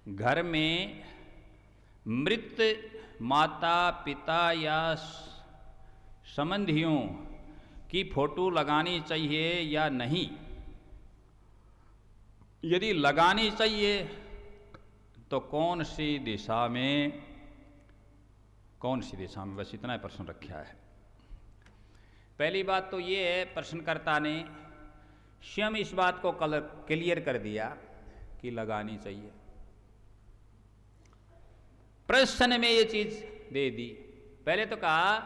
घर में मृत माता पिता या संबंधियों की फोटो लगानी चाहिए या नहीं। यदि लगानी चाहिए तो कौन सी दिशा में, बस इतना ही प्रश्न रखा है। पहली बात तो ये है, प्रश्नकर्ता ने स्वयं इस बात को क्लियर कर दिया कि लगानी चाहिए। प्रश्न में ये चीज दे दी। पहले तो कहा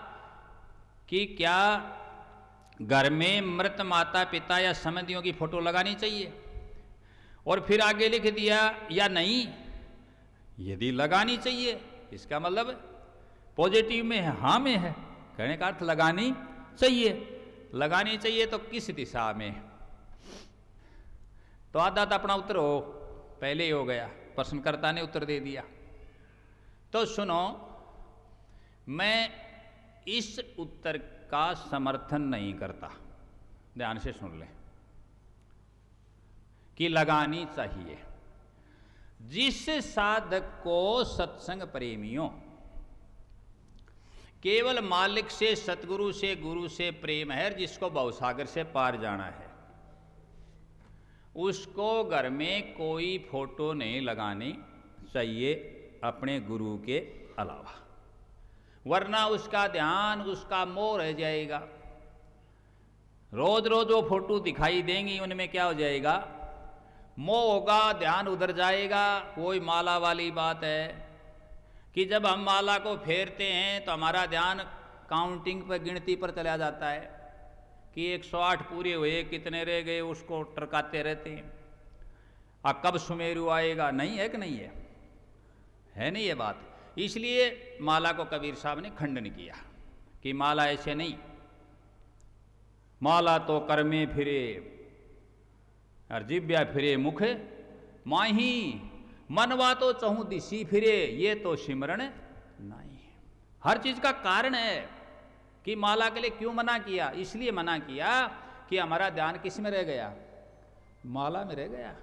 कि क्या घर में मृत माता पिता या संबंधियों की फोटो लगानी चाहिए, और फिर आगे लिख दिया या नहीं। यदि लगानी चाहिए, इसका मतलब पॉजिटिव में है, हाँ में है। कहने का अर्थ लगानी चाहिए। लगानी चाहिए तो किस दिशा में? तो आधा तो अपना उत्तर हो पहले ही हो गया, प्रश्नकर्ता ने उत्तर दे दिया। तो सुनो, मैं इस उत्तर का समर्थन नहीं करता, ध्यान से सुन ले, कि लगानी चाहिए। जिस साधक को सत्संग प्रेमियों केवल मालिक से, सतगुरु से, गुरु से प्रेम है, जिसको भवसागर से पार जाना है, उसको घर में कोई फोटो नहीं लगानी चाहिए अपने गुरु के अलावा, वरना उसका ध्यान, उसका मोह रह जाएगा। रोज रोज वो फोटो दिखाई देंगी, उनमें क्या हो जाएगा? मोह होगा, ध्यान उधर जाएगा। कोई माला वाली बात है कि जब हम माला को फेरते हैं तो हमारा ध्यान काउंटिंग पर, गिनती पर चला जाता है कि 108 पूरे हुए, कितने रह गए, उसको टरकाते रहते हैं। कब सुमेरु आएगा? नहीं है कि नहीं है नहीं ये बात। इसलिए माला को कबीर साहब ने खंडन किया कि माला ऐसे नहीं, माला तो कर में फिरे और जिब्या फिरे मुख माही, मनवा तो चहु दिशी फिरे, ये तो सिमरण नहीं। हर चीज का कारण है कि माला के लिए क्यों मना किया। इसलिए मना किया कि हमारा ध्यान किस में रह गया? माला में रह गया।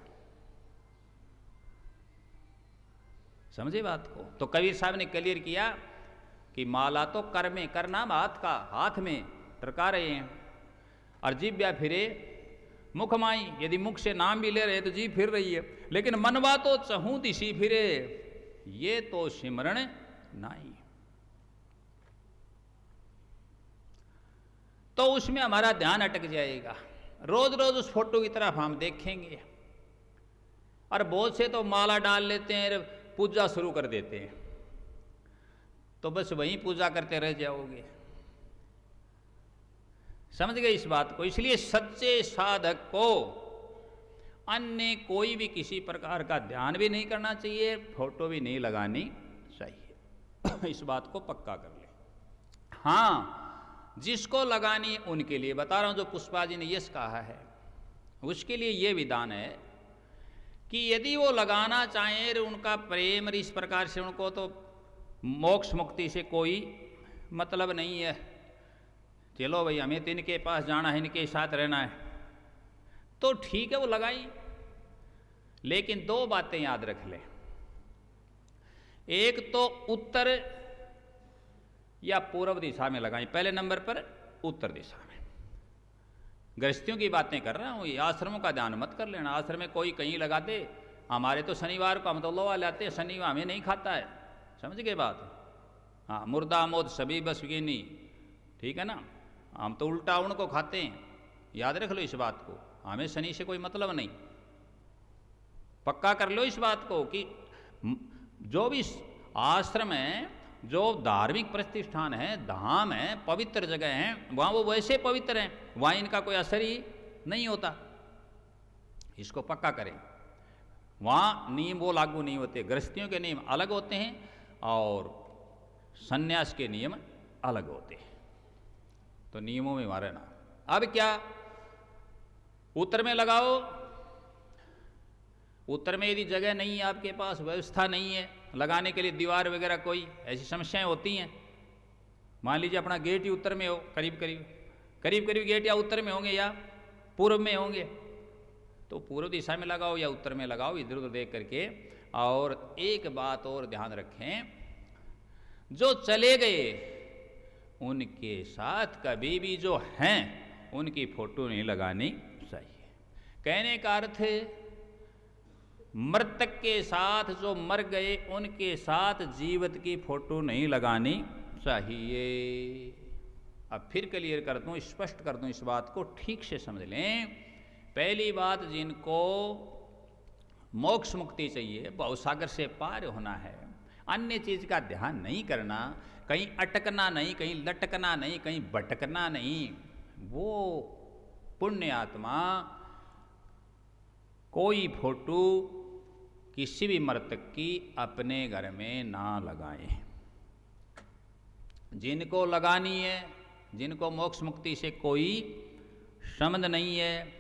समझे बात को? तो कबीर साहब ने क्लियर किया कि माला तो कर में, कर नाम हाथ का, हाथ में टरका रहे हैं, और जिब्या फिरे मुख माई। यदि मुख से नाम भी ले रहे तो जीभ फिर रही है, लेकिन मनवा तो चहु दिशी फिरे, ये तो सिमरण नहीं। तो उसमें हमारा ध्यान अटक जाएगा। रोज रोज उस फोटो की तरफ हम देखेंगे, और बहुत से तो माला डाल लेते हैं, पूजा शुरू कर देते हैं, तो बस वहीं पूजा करते रह जाओगे। समझ गए इस बात को? इसलिए सच्चे साधक को अन्य कोई भी किसी प्रकार का ध्यान भी नहीं करना चाहिए, फोटो भी नहीं लगानी चाहिए। इस बात को पक्का कर ले। हाँ, जिसको लगानी उनके लिए बता रहा हूं, जो पुष्पा जी ने यश कहा है, उसके लिए यह विधान है कि यदि वो लगाना चाहें, उनका प्रेम इस प्रकार से, उनको तो मोक्ष मुक्ति से कोई मतलब नहीं है, चलो भाई हमें तो इनके पास जाना है, इनके साथ रहना है, तो ठीक है, वो लगाई। लेकिन दो बातें याद रख ले। एक तो उत्तर या पूर्व दिशा में लगाई, पहले नंबर पर उत्तर दिशा में। गृहस्थियों की बातें कर रहा हूं, ये आश्रमों का ध्यान मत कर लेना। आश्रम में कोई कहीं लगा दे, हमारे तो शनिवार को हम तो लोहा लाते हैं, शनिवार हमें नहीं खाता है। समझ गए बात? हाँ, मुर्दा मोद सभी बस गिनी, ठीक है ना। हम तो उल्टा उनको खाते हैं, याद रख लो इस बात को। हमें शनि से कोई मतलब नहीं, पक्का कर लो इस बात को कि जो भी आश्रम है, जो धार्मिक प्रतिष्ठान है, धाम है, पवित्र जगह हैं, वहां वो वैसे पवित्र हैं, वहां इनका कोई असर ही नहीं होता। इसको पक्का करें। वहां नियम वो लागू नहीं होते। गृहस्थियों के नियम अलग होते हैं और सन्यास के नियम अलग होते हैं, तो नियमों में वहां रहना। अब क्या, उत्तर में लगाओ। उत्तर में यदि जगह नहीं है, आपके पास व्यवस्था नहीं है लगाने के लिए, दीवार वगैरह कोई ऐसी समस्याएं होती हैं, मान लीजिए अपना गेट ही उत्तर में हो, करीब करीब गेट या उत्तर में होंगे या पूर्व में होंगे, तो पूर्व दिशा में लगाओ या उत्तर में लगाओ, इधर उधर देख करके और एक बात और ध्यान रखें, जो चले गए उनके साथ कभी भी जो हैं उनकी फोटो नहीं लगानी चाहिए। कहने का अर्थ, मृतक के साथ जो मर गए उनके साथ जीवित की फोटो नहीं लगानी चाहिए। अब फिर क्लियर कर दूं, स्पष्ट कर दूं, इस बात को ठीक से समझ लें। पहली बात, जिनको मोक्ष मुक्ति चाहिए, भवसागर से पार होना है, अन्य चीज का ध्यान नहीं करना, कहीं अटकना नहीं, कहीं लटकना नहीं, कहीं भटकना नहीं, वो पुण्य आत्मा कोई फोटो किसी भी मृतक की अपने घर में ना लगाएं। जिनको लगानी है, जिनको मोक्ष मुक्ति से कोई संबंध नहीं है,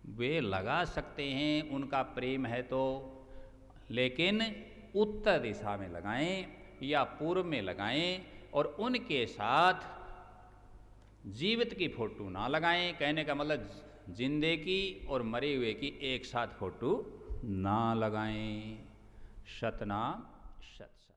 वे लगा सकते हैं, उनका प्रेम है तो, लेकिन उत्तर दिशा में लगाएं या पूर्व में लगाएं, और उनके साथ जीवित की फोटो ना लगाएं। कहने का मतलब जिंदे की और मरे हुए की एक साथ फोटो ना लगाएं। सतनाम सत।